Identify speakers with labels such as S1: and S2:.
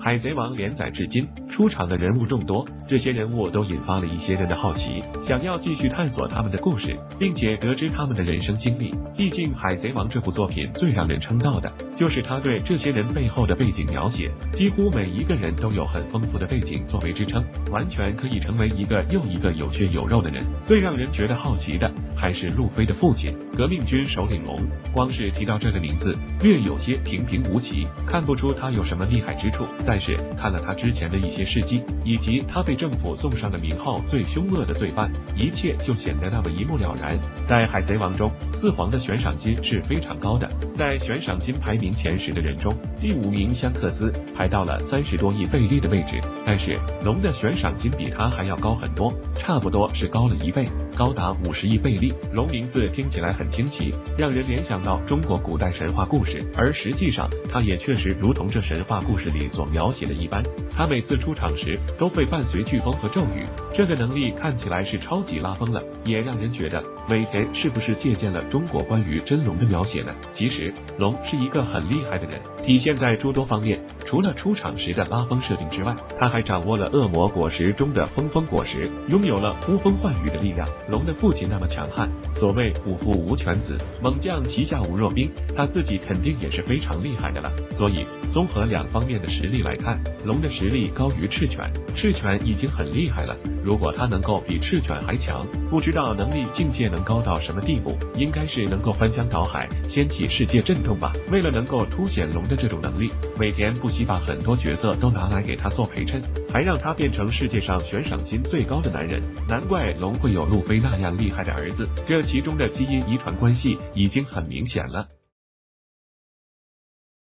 S1: 海贼王连载至今，出场的人物众多，这些人物都引发了一些人的好奇，想要继续探索他们的故事，并且得知他们的人生经历。毕竟《海贼王》这部作品最让人称道的就是他对这些人背后的背景描写，几乎每一个人都有很丰富的背景作为支撑，完全可以成为一个又一个有血有肉的人。最让人觉得好奇的还是路飞的父亲，革命军首领龙。光是提到这个名字，略有些平平无奇，看不出他有什么厉害之处。但是看了他之前的一些事迹，以及他被政府送上的名号最凶恶的罪犯，一切就显得那么一目了然。在海贼王中，四皇的悬赏金是非常高的，在悬赏金排名前10的人中，第5名香克斯排到了30多亿贝利的位置，但是龙的悬赏金比他还要高很多，差不多是高了1倍，高达50亿贝利。龙名字听起来很惊奇，让人联想到中国古代神话故事，而实际上他也确实如同这神话故事里所描写的一般，他每次出场时都会伴随飓风和骤雨，这个能力看起来是超级拉风了，也让人觉得尾田是不是借鉴了中国关于真龙的描写呢？其实龙是一个很厉害的人，体现在诸多方面，除了出场时的拉风设定之外，他还掌握了恶魔果实中的风果实，拥有了呼风唤雨的力量。龙的父亲那么强悍，所谓五父无犬子，猛将旗下无弱兵，他自己肯定也是非常厉害的了。所以综合2方面的实力来看，龙的实力高于赤犬，赤犬已经很厉害了，如果他能够比赤犬还强，不知道能力境界能高到什么地步，应该是能够翻江倒海，掀起世界震动吧。为了能够凸显龙的这种能力，尾田不惜把很多角色都拿来给他做陪衬，还让他变成世界上悬赏金最高的男人，难怪龙会有路飞那样厉害的儿子，这其中的基因遗传关系已经很明显了。